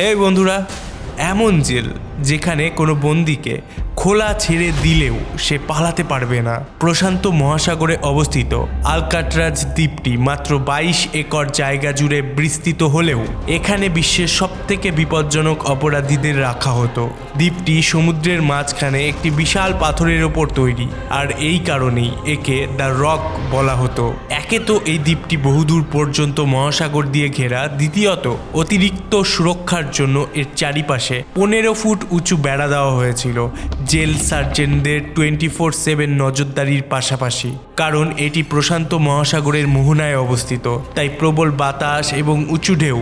এই বন্ধুরা, এমন জেল যেখানে কোনো বন্দীকে খোলা ছেড়ে দিলেও সে পালাতে পারবে না। প্রশান্ত মহাসাগরে অবস্থিত আলকাট্রাজ দ্বীপটি মাত্র 22 একর জায়গা জুড়ে বিস্তৃত হলেও এখানে বিশ্বের সবথেকে বিপজ্জনক অপরাধীদের রাখা হতো। দ্বীপটি সমুদ্রের মাঝখানে একটি বিশাল পাথরের ওপর তৈরি, আর এই কারণেই একে দ্য রক বলা হতো। একে তো এই দ্বীপটি বহুদূর পর্যন্ত মহাসাগর দিয়ে ঘেরা, দ্বিতীয়ত অতিরিক্ত সুরক্ষার জন্য এর চারিপাশে 15 ফুট উঁচু বেড়া দেওয়া হয়েছিল, জেল সার্জেন্টদের 24/7 নজরদারির পাশাপাশি। কারণ এটি প্রশান্ত মহাসাগরের মোহনায় অবস্থিত, তাই প্রবল বাতাস এবং উঁচু ঢেউ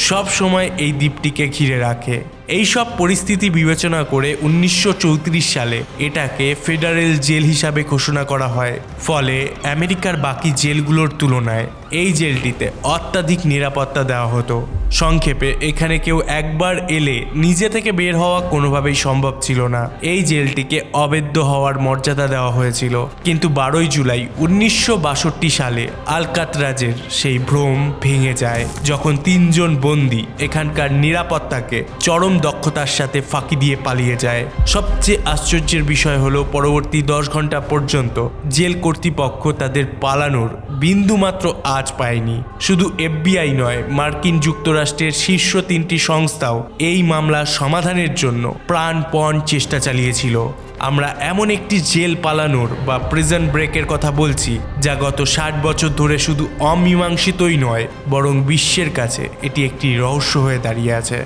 সব সময় এই দ্বীপটিকে ঘিরে রাখে। এই সব পরিস্থিতি বিবেচনা করে 1934 সালে এটাকে ফেডারেল জেল হিসাবে ঘোষণা করা হয়। ফলে আমেরিকার বাকি জেলগুলোর তুলনায় এই জেলটিতে অত্যাধিক নিরাপত্তা দেওয়া হতো। সংক্ষেপে এখানে কেউ একবার এলে নিজে থেকে বের হওয়া কোনোভাবেই সম্ভব ছিল না। এই জেলটিকে অবেদ্য হওয়ার মর্যাদা দেওয়া হয়েছিল। কিন্তু 12 জুলাই 1962 সালে আলকাতরাজের সেই ভ্রম ভেঙে যায়, যখন 3 জন বন্দী এখানকার নিরাপত্তাকে চরম দক্ষতার সাথে ফাঁকি দিয়ে পালিয়ে যায়। সবচেয়ে আশ্চর্যের বিষয় হলো পরবর্তী 10 ঘন্টা পর্যন্ত জেল কর্তৃপক্ষ তাদের পালানোর বিন্দুমাত্র আঁচ পায়নি। শুধু FBI নয়, মার্কিন যুক্তরাষ্ট্রের শীর্ষ 3টি সংস্থাও এই মামলার সমাধানের জন্য প্রাণপণ চেষ্টা চালিয়েছিল। আমরা এমন একটি জেল পালানোর বা প্রিজন ব্রেকের কথা বলছি, যা গত 60 বছর ধরে শুধু অমীমাংসিতই নয়, বরং বিশ্বের কাছে এটি একটি রহস্য হয়ে দাঁড়িয়ে আছে।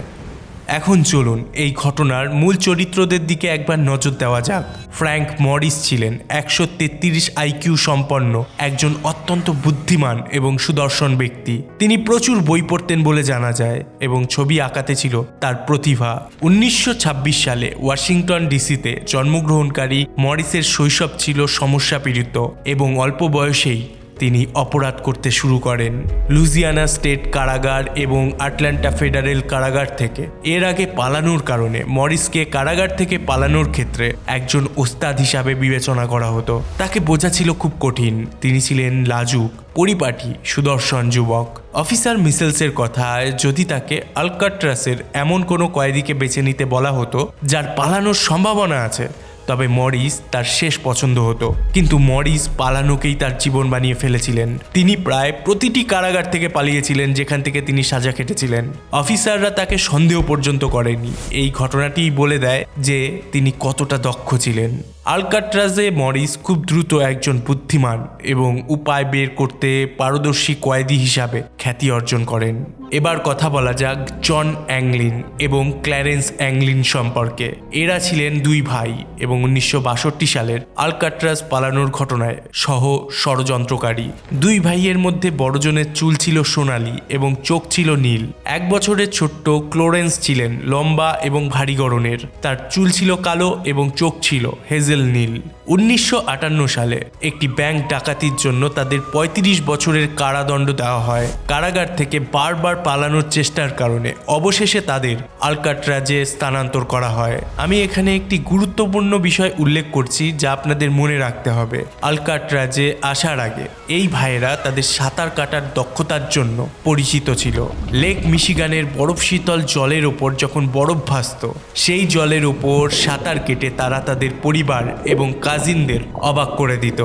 এখন চলুন এই ঘটনার মূল চরিত্রদের দিকে একবার নজর দেওয়া যাক। ফ্র্যাঙ্ক মরিস ছিলেন 133 IQ সম্পন্ন একজন অত্যন্ত বুদ্ধিমান এবং সুদর্শন ব্যক্তি। তিনি প্রচুর বই পড়তেন বলে জানা যায় এবং ছবি আঁকাতে ছিল তার প্রতিভা। 1926 সালে ওয়াশিংটন ডিসিতে জন্মগ্রহণকারী মরিসের শৈশব ছিল সমস্যাপীড়িত এবং অল্প বয়সেই তিনি অপরাধ করতে শুরু করেন। লুইজিয়ানা স্টেট কারাগার এবং আটলান্টা ফেডারেল কারাগার থেকে এর আগে পালানোর কারণে মরিসকে কারাগার থেকে পালানোর ক্ষেত্রে একজন ওস্তাদ হিসাবে বিবেচনা করা হতো। তাকে বোঝা ছিল খুব কঠিন। তিনি ছিলেন লাজুক, পরিপাটি, সুদর্শন যুবক। অফিসার মিসেলসের কথায় যদি তাকে আলকাট্রাসের এমন কোনো কয়েদিকে বেছে নিতে বলা হতো যার পালানোর সম্ভাবনা আছে, তবে মরিস তার শেষ পছন্দ হতো। কিন্তু মরিস পালানোকেই তার জীবন বানিয়ে ফেলেছিলেন। তিনি প্রায় প্রতিটি কারাগার থেকে পালিয়েছিলেন যেখান থেকে তিনি সাজা কেটেছিলেন। অফিসাররা তাকে সন্দেহ পর্যন্ত করেনি। এই ঘটনাটি বলে দেয় যে তিনি কতটা দক্ষ ছিলেন। আলকাট্রাজে মরিস খুব দ্রুত একজন বুদ্ধিমান এবং উপায় বের করতে পারদর্শী কয়েদি হিসাবে খ্যাতি অর্জন করেন। এবার কথা বলা যাক জন অ্যাংলিন এবং ক্ল্যারেন্স অ্যাংলিন সম্পর্কে। এরা ছিলেন 2 ভাই এবং 1962 সালের আলকাট্রাজ পালানোর ঘটনায় সহ ষড়যন্ত্রকারী। 2 ভাইয়ের মধ্যে বড়জনের চুল ছিল সোনালী এবং চোখ ছিল নীল। 1 বছরের ছোট্ট ক্লোরেন্স ছিলেন লম্বা এবং ভারী গড়নের। তার চুল ছিল কালো এবং চোখ ছিল হেজেল নীল। 1958 সালে একটি ব্যাংক ডাকাতির জন্য তাদের 35 বছরের কারাদণ্ড দেওয়া হয়। কারাগার থেকে বারবার পালানোর চেষ্টার কারণে অবশেষে তাদের আলকাট্রাজে স্থানান্তর করা হয়। আমি এখানে একটি গুরুত্বপূর্ণ বিষয় উল্লেখ করছি যা আপনাদের মনে রাখতে হবে। আলকাট্রাজে আসার আগে এই ভাইয়েরা তাদের সাঁতার কাটার দক্ষতার জন্য পরিচিত ছিল। লেক মিশিগানের বরফ শীতল জলের ওপর যখন বরফ ভাসত, সেই জলের ওপর সাঁতার কেটে তারা তাদের পরিবার এবং কাজিনদের অবাক করে দিত।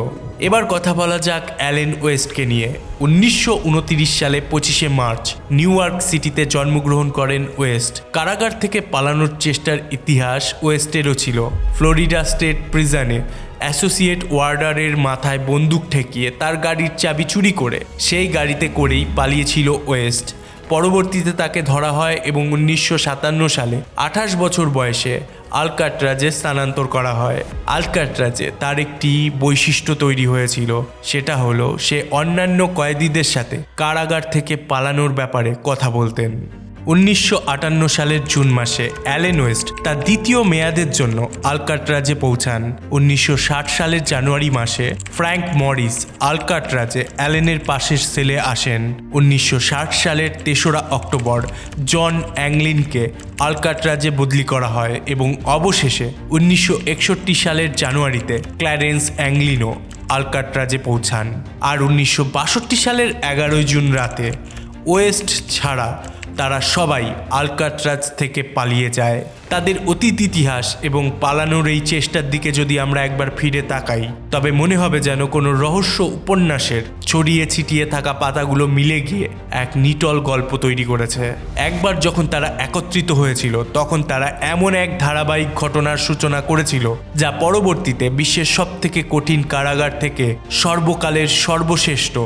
এবার কথা বলা যাক অ্যালেন ওয়েস্টকে নিয়ে। 1929 সালে 25শে মার্চ নিউ ইয়র্ক সিটিতে জন্মগ্রহণ করেন ওয়েস্ট। কারাগার থেকে পালানোর চেষ্টার ইতিহাস ওয়েস্টেরও ছিল। ফ্লোরিডা স্টেট প্রিজনে অ্যাসোসিয়েট ওয়ার্ডারের মাথায় বন্দুক ঠেকিয়ে তার গাড়ির চাবি চুরি করে সেই গাড়িতে করেই পালিয়েছিল ওয়েস্ট। পরবর্তীতে তাকে ধরা হয় এবং 1957 সালে 28 বছর বয়সে আলকাট্রাজে স্থানান্তর করা হয়। আলকাট্রাজে তার একটি বৈশিষ্ট্য তৈরি হয়েছিল, সেটা হলো সে অন্যান্য কয়েদিদের সাথে কারাগার থেকে পালানোর ব্যাপারে কথা বলতেন। 1958 সালের জুন মাসে অ্যালেন ওয়েস্ট তার দ্বিতীয় মেয়াদের জন্য আলকাট্রাজে পৌঁছান। 1960 সালের জানুয়ারি মাসে ফ্র্যাঙ্ক মরিস আলকাট্রাজে অ্যালেনের পাশের সেলে আসেন। 1960 সালের 3রা অক্টোবর জন অ্যাংলিনকে আলকাট্রাজে বদলি করা হয় এবং অবশেষে 1961 সালের জানুয়ারিতে ক্ল্যারেন্স অ্যাংলিনও আলকাট্রাজে পৌঁছান। আর 1962 সালের 11 জুন রাতে ওয়েস্ট ছাড়া তারা সবাই আলকাট্রাজ থেকে পালিয়ে যায়। তাদের অতীত ইতিহাস এবং পালানোর এই চেষ্টার দিকে যদি আমরা একবার ফিরে তাকাই, তবে মনে হবে যেন কোনো রহস্য উপন্যাসের ছড়িয়ে ছিটিয়ে থাকা পাতাগুলো মিলে গিয়ে এক নিটল গল্প তৈরি করেছে। একবার যখন তারা একত্রিত হয়েছিল, তখন তারা এমন এক ধারাবাহিক ঘটনার সূচনা করেছিল যা পরবর্তীতে বিশ্বের সবথেকে কঠিন কারাগার থেকে সর্বকালের সর্বশ্রেষ্ঠ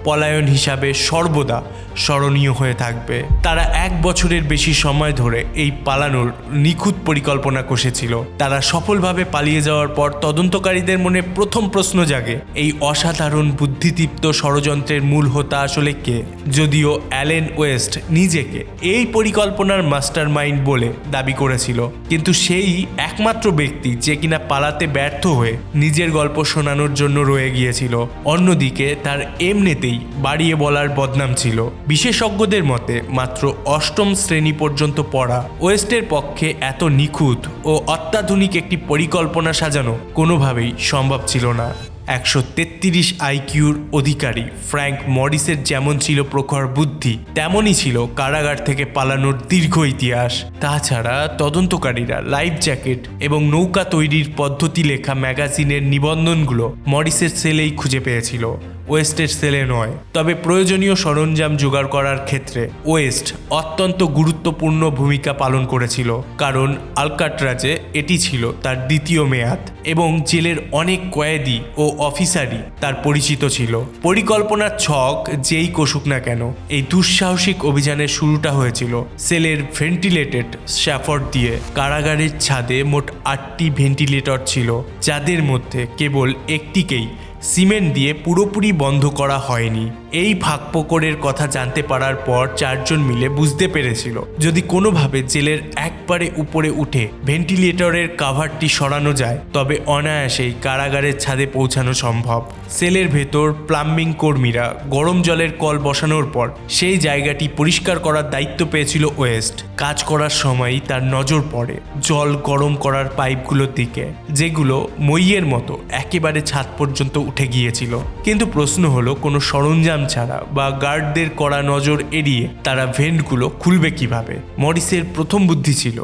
পলায়ন হিসাবে সর্বদা স্মরণীয় হয়ে থাকবে। তারা 1 বছরের বেশি সময় ধরে এই পালানোর নিখুঁত পরিকল্পনা কষেছিল। তারা সফলভাবে পালিয়ে যাওয়ার পর তদন্তকারীদের মনে প্রথম প্রশ্ন জাগে, এই অসাধারণ বুদ্ধিদীপ্ত ষড়যন্ত্রের মূল হোতা আসলে কে? যদিও অ্যালেন ওয়েস্ট নিজেকে এই পরিকল্পনার মাস্টারমাইন্ড বলে দাবি করেছিল, কিন্তু সেই একমাত্র ব্যক্তি যে কিনা পালাতে ব্যর্থ হয়ে নিজের গল্প শোনানোর জন্য রয়ে গিয়েছিল। অন্যদিকে তার এমনিতেই বাড়িয়ে বলার বদনাম ছিল। বিশেষজ্ঞদের মতে মাত্র 8ম শ্রেণী পর্যন্ত পড়া ওয়েস্টের পক্ষে এত নিখুঁত ও অত্যাধুনিক একটি পরিকল্পনা সাজানো কোনোভাবেই সম্ভব ছিল না। 133 আইকিউর অধিকারী ফ্র্যাঙ্ক মরিসের যেমন ছিল প্রখর বুদ্ধি, তেমনই ছিল কারাগার থেকে পালানোর দীর্ঘ ইতিহাস। তাছাড়া তদন্তকারীরা লাইফ জ্যাকেট এবং নৌকা তৈরির পদ্ধতি লেখা ম্যাগাজিনের নিবন্ধনগুলো মরিসের সেলেই খুঁজে পেয়েছিল, ওয়েস্টের সেলে নয়। তবে প্রয়োজনীয় সরঞ্জাম জোগাড় করার ক্ষেত্রে ওয়েস্ট অত্যন্ত গুরুত্বপূর্ণ ভূমিকা পালন করেছিল, কারণ আলকাট্রাজে এটি ছিল তার দ্বিতীয় মেয়াদ এবং জেলের অনেক কয়েদি ও অফিসারই তার পরিচিত ছিল। পরিকল্পনার ছক যেই কষুক না কেন, এই দুঃসাহসিক অভিযানের শুরুটা হয়েছিল সেলের ভেন্টিলেটেড শ্যাফট দিয়ে। কারাগারের ছাদে মোট 8টি ভেন্টিলেটর ছিল, যাদের মধ্যে কেবল একটিকেই সিমেন্ট দিয়ে পুরোপুরি বন্ধ করা হয়নি। এই ফাঁকফোকরের কথা জানতে পারার পর 4 জন মিলে বুঝতে পেরেছিল যদি কোনোভাবে জেলের একবারে উপরে উঠে ভেন্টিলেটরের কাভারটি সরানো যায়, তবে অনায়াসেই কারাগারের ছাদে পৌঁছানো সম্ভব। সেলের ভেতর প্লাম্বিং কর্মীরা গরম জলের কল বসানোর পর সেই জায়গাটি পরিষ্কার করার দায়িত্ব পেয়েছিল ওয়েস্ট। কাজ করার সময়ই তার নজর পড়ে জল গরম করার পাইপগুলোর দিকে, যেগুলো মইয়ের মতো একেবারে ছাদ পর্যন্ত উঠে গিয়েছিল। কিন্তু প্রশ্ন হলো, কোনো সরঞ্জাম ছাড়া বা গার্ডদের কড়া নজর এড়িয়ে তারা ভেন্টগুলো খুলবে কিভাবে? মরিসের প্রথম বুদ্ধি ছিল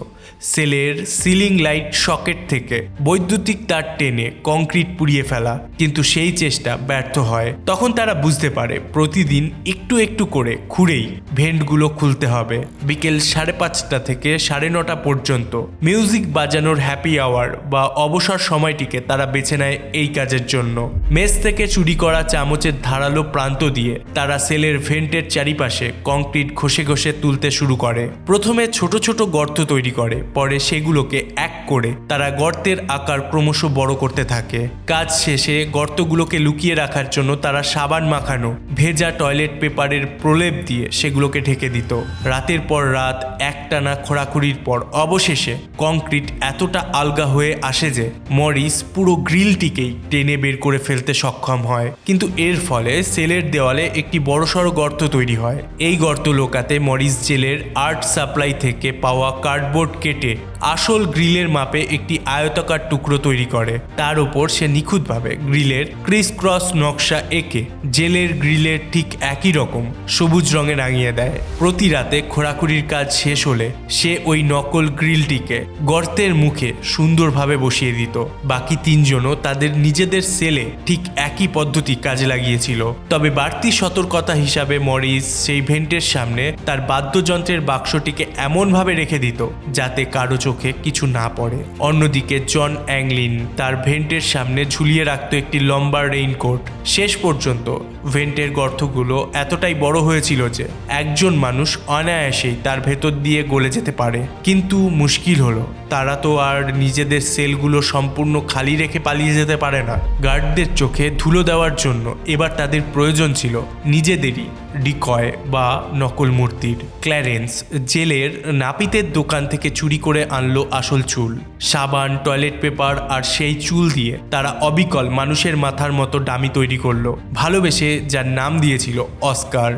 সেলের সিলিং লাইট সকেট থেকে বৈদ্যুতিক তার টেনে কংক্রিট পুড়িয়ে ফেলা, কিন্তু সেই চেষ্টা ব্যর্থ হয়। তখন তারা বুঝতে পারে প্রতিদিন একটু একটু করে খুঁড়েই ভেন্টগুলো খুলতে হবে। বিকেল 5:30 থেকে 9:30 পর্যন্ত মিউজিক বাজানোর হ্যাপি আওয়ার বা অবসর সময়টিকে তারা বেছে নেয় এই কাজের জন্য। মেস থেকে চুরি করা চামচের ধারালো প্রান্ত দিয়ে তারা সেলের ভেন্টের চারিপাশে কংক্রিট ঘষে ঘষে তুলতে শুরু করে। প্রথমে ছোট ছোট গর্ত তৈরি করে, পরে সেগুলোকে এক করে তারা গর্তের আকার ক্রমশ বড় করতে থাকে। কাজ শেষে গর্তগুলোকে লুকিয়ে রাখার জন্য তারা সাবান মাখানো ভেজা টয়লেট পেপারের প্রলেপ দিয়ে সেগুলোকে ঢেকে দিত। রাতের পর রাত একটানা খোঁড়াখুড়ির পর অবশেষে কংক্রিট এতটা আলগা হয়ে আসে যে মরিস পুরো গ্রিলটিকেই টেনে বের করে ফেলতে সক্ষম হয়। কিন্তু এর ফলে সেলের দেওয়ালে একটি বড়সড় গর্ত তৈরি হয়। এই গর্ত লোকাতে মরিস জেলের আর্ট সাপ্লাই থেকে পাওয়া কার্ডবোর্ড কেটে আসল গ্রিলের মাপে একটি আয়তাকার টুকরো তৈরি করে। তার উপর সে নিখুঁতভাবে গ্রিলের ক্রিস ক্রস নকশা এঁকে জেলের গ্রিলের ঠিক একই রকম সবুজ রঙে রাঙিয়ে দেয়। প্রতি রাতে খোঁড়াখুড়ির কাজ শেষ হলে সে ওই নকল গ্রিলটিকে গর্তের মুখে সুন্দরভাবে বসিয়ে দিত। বাকি 3 জনও তাদের নিজেদের সেলে ঠিক একই পদ্ধতি কাজে লাগিয়েছিল। তবে বাড়তি সতর্কতা হিসাবে মরিস সেই ভেন্টের সামনে তার বাদ্যযন্ত্রের বাক্সটিকে এমনভাবে রেখে দিত যাতে কারো চোখে কিছু না পড়ে। অন্যদিকে জন অ্যাংলিন তার ভেন্টের সামনে ঝুলিয়ে রাখত একটি লম্বা রেইনকোট। শেষ পর্যন্ত ভেন্টের গর্তগুলো এতটাই বড় হয়েছিল যে একজন মানুষ অনায়াসেই তার ভেতর দিয়ে গলে যেতে পারে। কিন্তু মুশকিল হলো, তারা তো আর নিজেদের সেলগুলো সম্পূর্ণ খালি রেখে পালিয়ে যেতে পারে না। গার্ডদের চোখে ধুলো দেওয়ার জন্য এবার তাদের প্রয়োজন ছিল নিজেদেরই ডিকয় বা নকল মূর্তির। ক্ল্যারেন্স জেলের নাপিতের দোকান থেকে চুরি করে আনলো আসল চুল, সাবান, টয়লেট পেপার, আর সেই চুল দিয়ে তারা অবিকল মানুষের মাথার মতো ডামি তৈরি করলো, ভালোবেসে যার নাম দিয়েছিল অস্কার।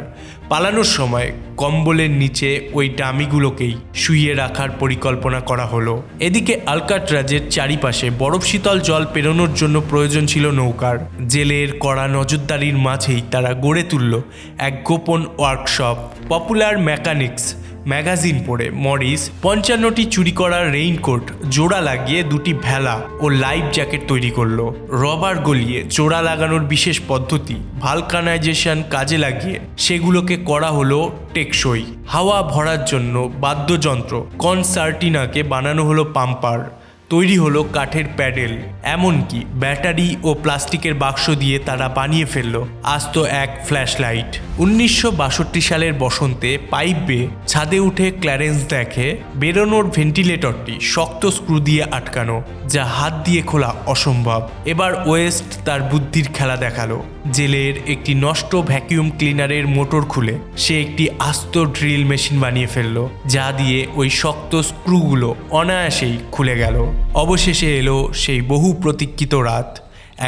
পালানোর সময় কম্বলের নিচে ওই ডামিগুলোকেই শুইয়ে রাখার পরিকল্পনা করা হলো। এদিকে আলকাট্রাজের চারিপাশে বরফ শীতল জল পেরোনোর জন্য প্রয়োজন ছিল নৌকার। জেলের কড়া নজরদারির মাঝেই তারা গড়ে তুলল এক গোপন ওয়ার্কশপ। পপুলার মেকানিক্স ম্যাগাজিন পড়ে মরিস 55টি চুরি করা রেইনকোট জোড়া লাগিয়ে 2টি ভেলা ও লাইফ জ্যাকেট তৈরি করলো। রবার গলিয়ে জোড়া লাগানোর বিশেষ পদ্ধতি ভালকানাইজেশন কাজে লাগিয়ে সেগুলোকে করা হলো টেকসই। হাওয়া ভরার জন্য বাদ্যযন্ত্র কনসার্টিনাকে বানানো হলো পাম্পার, তৈরি হলো কাঠের প্যাডেল, এমনকি ব্যাটারি ও প্লাস্টিকের বাক্স দিয়ে তারা বানিয়ে ফেলল আস্ত এক ফ্ল্যাশ লাইট। 1962 সালের বসন্তে পাইপ বেয়ে ছাদে উঠে ক্ল্যারেন্স দেখে বেরোনোর ভেন্টিলেটরটি শক্ত স্ক্রু দিয়ে আটকানো, যা হাত দিয়ে খোলা অসম্ভব। এবার ওয়েস্ট তার বুদ্ধির খেলা দেখালো। জেলের একটি নষ্ট ভ্যাকিউম ক্লিনারের মোটর খুলে সে একটি আস্ত ড্রিল মেশিন বানিয়ে ফেলল, যা দিয়ে ওই শক্ত স্ক্রুগুলো অনায়াসেই খুলে গেল। অবশেষে এলো সেই বহু প্রতীক্ষিত রাত,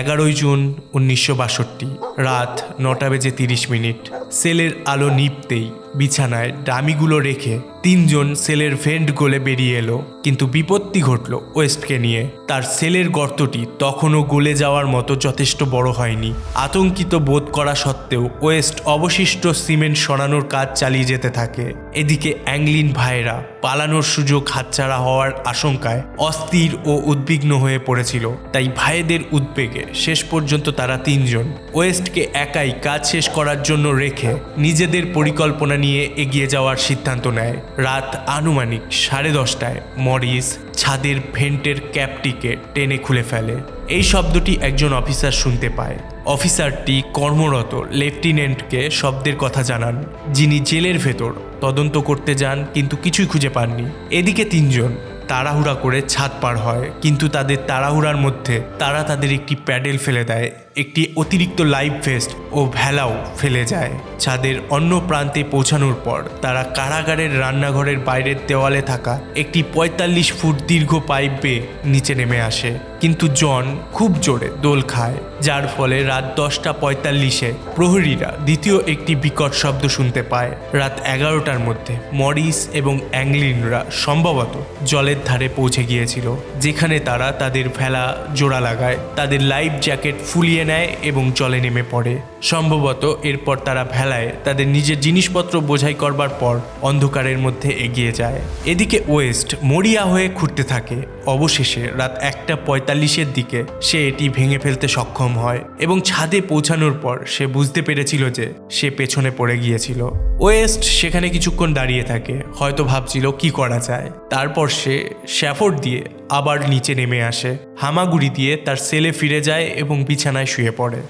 11 জুন 1962, রাত 9:30। সেলের আলো নিভতেই বিছানায় ডামিগুলো রেখে 3 জন সেলের ভেন্ট গলে বেরিয়ে এলো। কিন্তু বিপত্তি ঘটল ওয়েস্টকে নিয়ে। তার সেলের গর্তটি তখনও গলে যাওয়ার মতো যথেষ্ট বড় হয়নি। আতঙ্কিত বোধ করা সত্ত্বেও ওয়েস্ট অবশিষ্ট সিমেন্ট সরানোর কাজ চালিয়ে যেতে থাকে। এদিকে অ্যাংলিন ভাইয়েরা পালানোর সুযোগ হাতছাড়া হওয়ার আশঙ্কায় অস্থির ও উদ্বিগ্ন হয়ে পড়েছিল। তাই ভাইদের উদ্বেগে শেষ পর্যন্ত তারা 3 জন ওয়েস্টকে একাই কাজ শেষ করার জন্য রেখে নিজেদের পরিকল্পনা নিয়ে এগিয়ে যাওয়ার সিদ্ধান্ত নেয়। রাত আনুমানিক 10:30টায় মরিস ছাদের ভেন্টের ক্যাপটিকে টেনে খুলে ফেলে। এই শব্দটি একজন অফিসার শুনতে পায়। অফিসারটি কর্মরত লেফটেন্যান্টকে শব্দের কথা জানান, যিনি জেলের ভেতর তদন্ত করতে যান কিন্তু কিছুই খুঁজে পাননি। এদিকে 3 জন তাড়াহুড়া করে ছাদ পার হয়, কিন্তু তাদের তাড়াহুড়ার মধ্যে তারা তাদের একটি প্যাডেল ফেলে দেয়, একটি অতিরিক্ত লাইফ ভেস্ট ও ভেলাও ফেলে যায়। ছাদের অন্য প্রান্তে পৌঁছানোর পর তারা কারাগারের রান্নাঘরের বাইরের দেওয়ালে থাকা একটি 45 ফুট দীর্ঘ পাইপ বেয়ে নিচে নেমে আসে। কিন্তু জন খুব জোরে দোল খায়, যার ফলে রাত 10:45-এ প্রহরীরা দ্বিতীয় একটি বিকট শব্দ শুনতে পায়। রাত 11টার মধ্যে মরিস এবং অ্যাংলিনরা সম্ভবত জলের ধারে পৌঁছে গিয়েছিল, যেখানে তারা তাদের ভেলা জোড়া লাগায়, তাদের লাইফ জ্যাকেট ফুলিয়ে নেয় এবং জলে নেমে পড়ে। সম্ভবত এরপর তারা ভেলায় তাদের নিজের জিনিসপত্র বোঝাই করবার পর অন্ধকারের মধ্যে এগিয়ে যায়। এদিকে ওয়েস্ট মরিয়া হয়ে ঘুরতে থাকে। অবশেষে রাত 1:45-এর দিকে সে এটি ভেঙে ফেলতে সক্ষম হয় এবং ছাদে পৌঁছানোর পর সে বুঝতে পেরেছিল যে সে পেছনে পড়ে গিয়েছিল। ওয়েস্ট সেখানে কিছুক্ষণ দাঁড়িয়ে থাকে, হয়তো ভাবছিল কি করা যায়। তারপর সে শ্যাফোর্ড দিয়ে আবার নিচে নেমে আসে, হামাগুড়ি দিয়ে তার সেলে ফিরে যায় এবং বিছানায় শুয়ে পড়ে।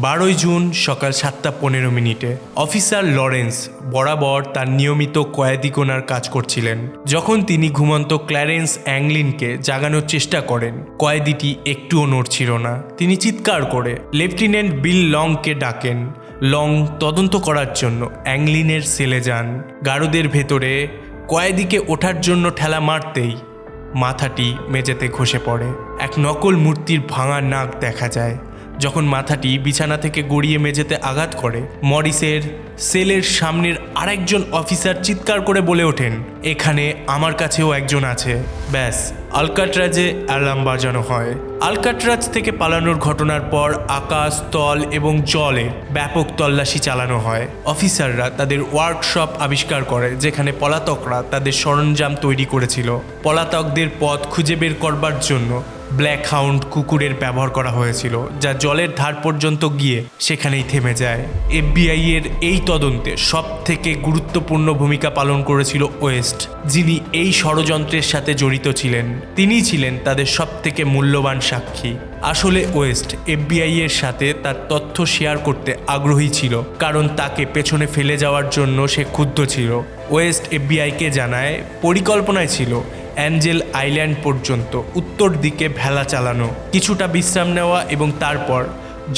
12 জুন সকাল 7:15 অফিসার লরেন্স বরাবর তার নিয়মিত কয়েদি গোনার কাজ করছিলেন। যখন তিনি ঘুমন্ত ক্ল্যারেন্স অ্যাংলিনকে জাগানোর চেষ্টা করেন, কয়েদিটি একটুও নড়ছিল না। তিনি চিৎকার করে লেফটেন্যান্ট বিল লংকে ডাকেন। লং তদন্ত করার জন্য অ্যাংলিনের সেলে যান। গারদের ভেতরে কয়েদিকে ওঠার জন্য ঠেলা মারতেই মাথাটি মেঝেতে খসে পড়ে। এক নকল মূর্তির ভাঙা নাক দেখা যায়। যখন মাথাটি বিছানা থেকে গড়িয়ে মেঝেতে আঘাত করে, মরিসের সেলের সামনের আরেকজন অফিসার চিৎকার করে বলে ওঠেন, এখানে আমার কাছেও একজন আছে। ব্যাস, আলকাট্রাজে অ্যালার্ম বাজানো হয়। আলকাট্রাজ থেকে পালানোর ঘটনার পর আকাশ, স্থল এবং জলে ব্যাপক তল্লাশি চালানো হয়। অফিসাররা তাদের ওয়ার্কশপ আবিষ্কার করে, যেখানে পলাতকরা তাদের সরঞ্জাম তৈরি করেছিল। পলাতকদের পথ খুঁজে বের করবার জন্য ব্ল্যাক হাউন্ড কুকুরের ব্যবহার করা হয়েছিল, যা জলের ধার পর্যন্ত গিয়ে সেখানেই থেমে যায়। এফবিআই এর এই তদন্তে সব থেকে গুরুত্বপূর্ণ ভূমিকা পালন করেছিল ওয়েস্ট, যিনি এই ষড়যন্ত্রের সাথে জড়িত ছিলেন। তিনিই ছিলেন তাদের সব থেকে মূল্যবান সাক্ষী। আসলে ওয়েস্ট এফবিআই এর সাথে তার তথ্য শেয়ার করতে আগ্রহী ছিল, কারণ তাকে পেছনে ফেলে যাওয়ার জন্য সে ক্ষুব্ধ ছিল। ওয়েস্ট এফবিআইকে জানায় পরিকল্পনায় ছিল অ্যাঞ্জেল আইল্যান্ড পর্যন্ত উত্তর দিকে ভেলা চালানো, কিছুটা বিশ্রাম নেওয়া এবং তারপর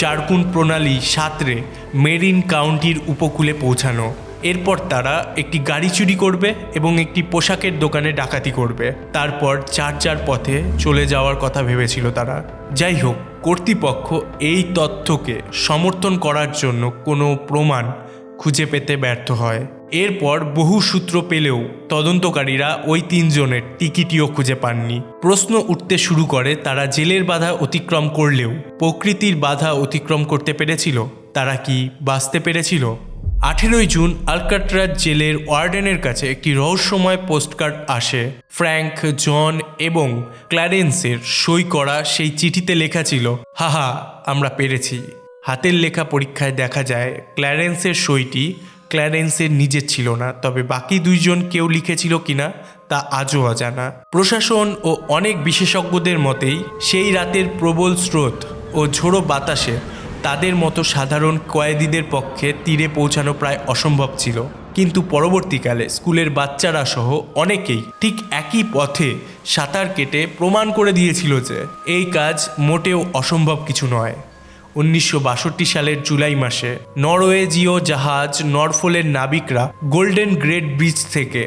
জারকুন প্রণালী সাঁতরে মেরিন কাউন্টির উপকূলে পৌঁছানো। এরপর তারা একটি গাড়ি চুরি করবে এবং একটি পোশাকের দোকানে ডাকাতি করবে। তারপর যার পথে চলে যাওয়ার কথা ভেবেছিল তারা। যাই হোক, কর্তৃপক্ষ এই তথ্যকে সমর্থন করার জন্য কোনো প্রমাণ খুঁজে পেতে ব্যর্থ হয়। এরপর বহু সূত্র পেলেও তদন্তকারীরা ওই 3 জনের টিকিটিও খুঁজে পাননি। প্রশ্ন উঠতে শুরু করে, তারা জেলের বাধা অতিক্রম করলেও প্রকৃতির বাধা অতিক্রম করতে পেরেছিল? তারা কি বাঁচতে পেরেছিল? 18 জুন আলকাট্রাজ জেলের ওয়ার্ডেনের কাছে একটি রহস্যময় পোস্টকার্ড আসে। ফ্র্যাঙ্ক, জন এবং ক্ল্যারেন্সের সই করা সেই চিঠিতে লেখা ছিল, হাহা আমরা পেরেছি। হাতের লেখা পরীক্ষায় দেখা যায় ক্ল্যারেন্সের সইটি ক্ল্যারেন্সের নিজের ছিল না, তবে বাকি দুইজন কেউ লিখেছিল কিনা তা আজও অজানা। প্রশাসন ও অনেক বিশেষজ্ঞদের মতেই সেই রাতের প্রবল স্রোত ও ঝোড়ো বাতাসে তাদের মতো সাধারণ কয়েদিদের পক্ষে তীরে পৌঁছানো প্রায় অসম্ভব ছিল। কিন্তু পরবর্তীকালে স্কুলের বাচ্চারা সহ অনেকেই ঠিক একই পথে সাঁতার কেটে প্রমাণ করে দিয়েছিল যে এই কাজ মোটেও অসম্ভব কিছু নয়। 1962 সালের জুলাই মাসে নরওয়েজীয় জাহাজ নরফোলের নাবিকরা গোল্ডেন গ্রেট ব্রিজ থেকে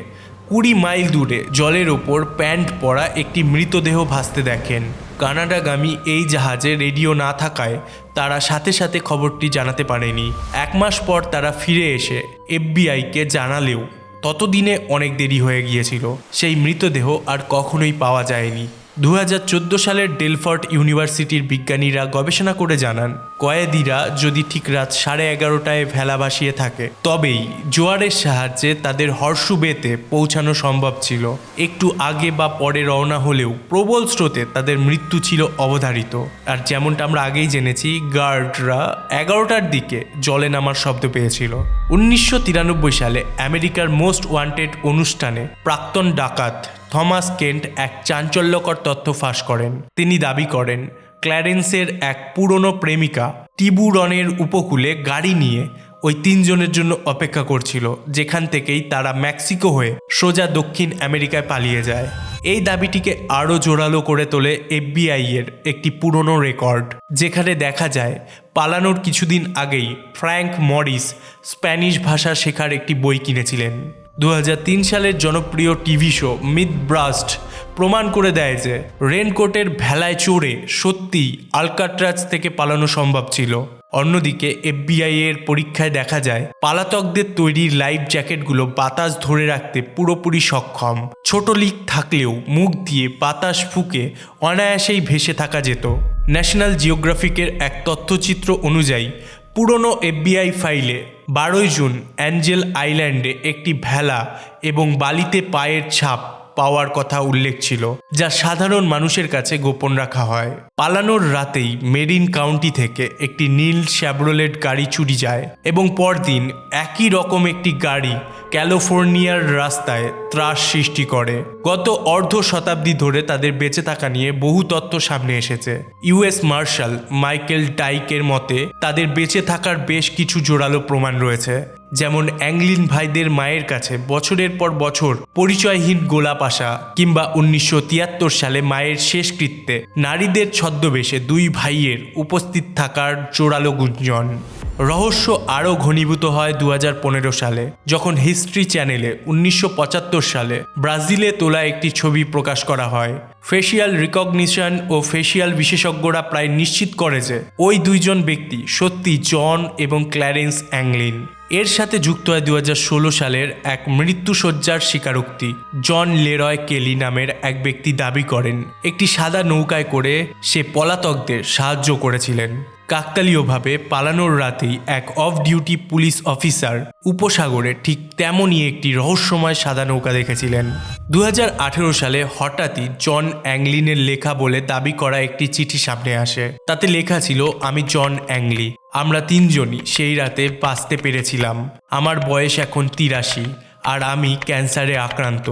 20 মাইল দূরে জলের ওপর প্যান্ট পরা একটি মৃতদেহ ভাসতে দেখেন। কানাডাগামী এই জাহাজে রেডিও না থাকায় তারা সাথে সাথে খবরটি জানাতে পারেনি। 1 মাস পর তারা ফিরে এসে এফবিআইকে জানালেও ততদিনে অনেক দেরি হয়ে গিয়েছিল। সেই মৃতদেহ আর কখনোই পাওয়া যায়নি। 2014 সালের ডেলফর্ট ইউনিভার্সিটির বিজ্ঞানীরা গবেষণা করে জানান, কয়েদিরা যদি ঠিক রাত 11:30টায় ভেলা ভাসিয়ে থাকে তবেই জোয়ারের সাহায্যে তাদের হর্ষু বেতে পৌঁছানো সম্ভব ছিল। একটু আগে বা পরে রওনা হলেও প্রবল স্রোতে তাদের মৃত্যু ছিল অবধারিত। আর যেমনটা আমরা আগেই জেনেছি, গার্ডরা 11টার দিকে জলে নামার শব্দ পেয়েছিল। 1993 সালে আমেরিকার মোস্ট ওয়ান্টেড অনুষ্ঠানে প্রাক্তন ডাকাত থমাস কেন্ট এক চাঞ্চল্যকর তথ্য ফাঁস করেন। তিনি দাবি করেন ক্ল্যারেন্সের এক পুরনো প্রেমিকা টিবুরনের উপকূলে গাড়ি নিয়ে ওই 3 জনের জন্য অপেক্ষা করছিল, যেখান থেকেই তারা মেক্সিকো হয়ে সোজা দক্ষিণ আমেরিকায় পালিয়ে যায়। এই দাবিটিকে আরও জোরালো করে তোলে এফবিআই-এর একটি পুরনো রেকর্ড, যেখানে দেখা যায় পালানোর কিছুদিন আগেই ফ্র্যাঙ্ক মরিস স্প্যানিশ ভাষা শেখার একটি বই কিনেছিলেন। 2003 সালের জনপ্রিয় টিভি শো মিথবাস্টার্স প্রমাণ করে দেয় যে রেনকোটের ভেলায় চড়ে সত্যিই আলকাট্রাজ থেকে পালানো সম্ভব ছিল। অন্যদিকে এফবিআই-এর পরীক্ষায় দেখা যায় পালাতকদের তৈরি লাইফ জ্যাকেটগুলো বাতাস ধরে রাখতে পুরোপুরি সক্ষম। ছোট লিক থাকলেও মুখ দিয়ে বাতাস ফুঁকে অনায়াসেই ভেসে থাকা যেত। ন্যাশনাল জিওগ্রাফিকের এক তথ্যচিত্র অনুযায়ী পুরনো এফবিআই ফাইলে 12 জুন অ্যাঞ্জেল আইল্যান্ডে একটি ভেলা এবং বালিতে পায়ের ছাপ পাওয়ার কথা উল্লেখ ছিল, যা সাধারণ মানুষের কাছে গোপন রাখা হয়। পালানোর রাতেই মেরিন কাউন্টি থেকে একটি নীল শ্যাভ্রোলেট গাড়ি চুরি যায় এবং পরদিন একই রকম একটি গাড়ি ক্যালিফোর্নিয়ার রাস্তায় ত্রাস সৃষ্টি করে। গত অর্ধ শতাব্দী ধরে তাদের বেঁচে থাকা নিয়ে বহু তথ্য সামনে এসেছে। ইউএস মার্শাল মাইকেল ডাইকের মতে তাদের বেঁচে থাকার বেশ কিছু জোরালো প্রমাণ রয়েছে, যেমন অ্যাংলিন ভাইদের মায়ের কাছে বছরের পর বছর পরিচয়হীন গোলাপ আসা, কিংবা 1973 সালে মায়ের শেষকৃত্যে নারীদের ছদ্মবেশে 2 ভাইয়ের উপস্থিত থাকার জোরালো গুঞ্জন। রহস্য আরও ঘনীভূত হয় 2015 সালে, যখন হিস্ট্রি চ্যানেলে 1975 সালে ব্রাজিলে তোলা একটি ছবি প্রকাশ করা হয়। ফেসিয়াল রিকগনিশন ও ফেসিয়াল বিশেষজ্ঞরা প্রায় নিশ্চিত করে যে ওই 2 জন ব্যক্তি সত্যি জন এবং ক্ল্যারেন্স অ্যাংলিন। এর সাথে যুক্ত হয় 2016 সালের এক মৃত্যুসজ্জার স্বীকারোক্তি। জন লেরয় কেলি নামের এক ব্যক্তি দাবি করেন একটি সাদা নৌকায় করে সে পলাতকদের সাহায্য করেছিলেন। কাকতালীয়ভাবে পালানোর রাতেই এক অফ ডিউটি পুলিশ অফিসার উপসাগরে ঠিক তেমনই একটি রহস্যময় সাদা নৌকা দেখেছিলেন। 2018 সালে হঠাৎই জন অ্যাংলিনের লেখা বলে দাবি করা একটি চিঠি সামনে আসে। তাতে লেখা ছিল, আমি জন অ্যাংলি, আমরা 3 জনই সেই রাতে বাঁচতে পেরেছিলাম। আমার বয়স এখন 83 আর আমি ক্যান্সারে আক্রান্ত।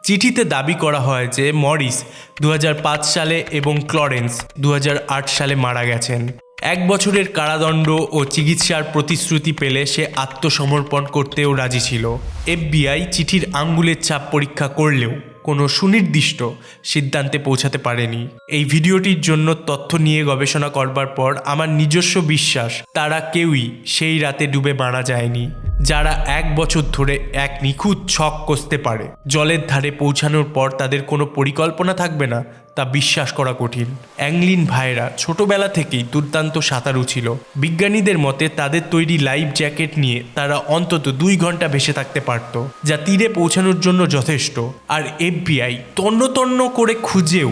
চিঠিতে দাবি করা হয় যে মরিস 2005 সালে এবং ক্লরেন্স 2008 সালে মারা গেছেন। 1 বছরের কারাদণ্ড ও চিকিৎসার প্রতিশ্রুতি পেলে সে আত্মসমর্পণ করতেও রাজি ছিল। এফবিআই চিঠির আঙ্গুলের ছাপ পরীক্ষা করলেও কোনো সুনির্দিষ্ট সিদ্ধান্তে পৌঁছাতে পারেনি। এই ভিডিওটির জন্য তথ্য নিয়ে গবেষণা করবার পর আমার নিজস্ব বিশ্বাস তারা কেউই সেই রাতে ডুবে মারা যায়নি। যারা 1 বছর ধরে এক নিখুঁত ছক কষতে পারে, জলের ধারে পৌঁছানোর পর তাদের কোনো পরিকল্পনা থাকবে না, তা বিশ্বাস করা কঠিন। অ্যাংলিন ভাইরা ছোটবেলা থেকেই দুর্দান্ত সাঁতারু ছিল। বিজ্ঞানীদের মতে তাদের তৈরি লাইফ জ্যাকেট নিয়ে তারা অন্তত 2 ঘন্টা ভেসে থাকতে পারত, যা তীরে পৌঁছানোর জন্য যথেষ্ট। আর এফবিআই তন্ন তন্ন করে খুঁজেও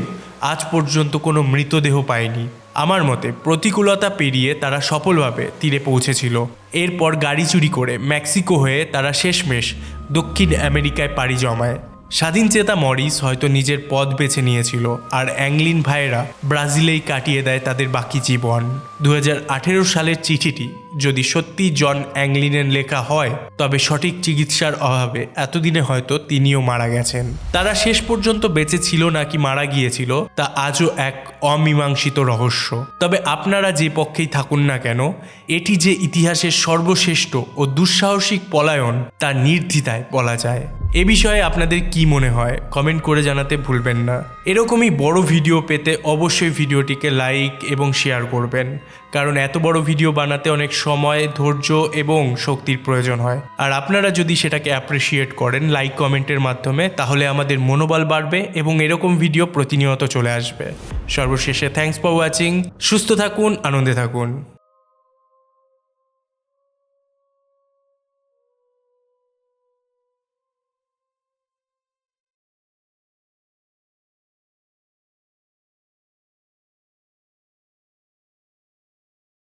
আজ পর্যন্ত কোনো মৃতদেহ পায়নি। আমার মতে প্রতিকূলতা পেরিয়ে তারা সফলভাবে তীরে পৌঁছেছিল। এরপর গাড়ি চুরি করে মেক্সিকো হয়ে তারা শেষমেশ দক্ষিণ আমেরিকায় পাড়ি জমায়। স্বাধীনচেতা মরিস হয়তো নিজের পথ বেছে নিয়েছিল, আর অ্যাংলিন ভাইয়েরা ব্রাজিলেই কাটিয়ে দেয় তাদের বাকি জীবন। 2018 সালের চিঠিটি যদি সত্যি জন অ্যাংলিনের লেখা হয়, তবে সঠিক চিকিৎসার অভাবে এতদিনে হয়তো তিনিও মারা গেছেন। তারা শেষ পর্যন্ত বেঁচে ছিল নাকি মারা গিয়েছিল তা আজও এক অমীমাংসিত রহস্য। তবে আপনারা যে পক্ষেই থাকুন না কেন, এটি যে ইতিহাসের সর্বশ্রেষ্ঠ ও দুঃসাহসিক পলায়ন তা নির্দ্বিধায় বলা যায়। এ বিষয়ে আপনাদের কি মনে হয় কমেন্ট করে জানাতে ভুলবেন না। এরকমই বড় ভিডিও পেতে অবশ্যই ভিডিওটিকে লাইক এবং শেয়ার করবেন, কারণ এত বড় ভিডিও বানাতে অনেক সময়, ধৈর্য এবং শক্তির প্রয়োজন হয়। আর আপনারা যদি সেটাকে অ্যাপ্রিসিয়েট করেন লাইক কমেন্টের মাধ্যমে, তাহলে আমাদের মনোবল বাড়বে এবং এরকম ভিডিও প্রতিনিয়ত চলে আসবে। সর্বশেষে থ্যাঙ্কস ফর ওয়াচিং। সুস্থ থাকুন, আনন্দে থাকুন।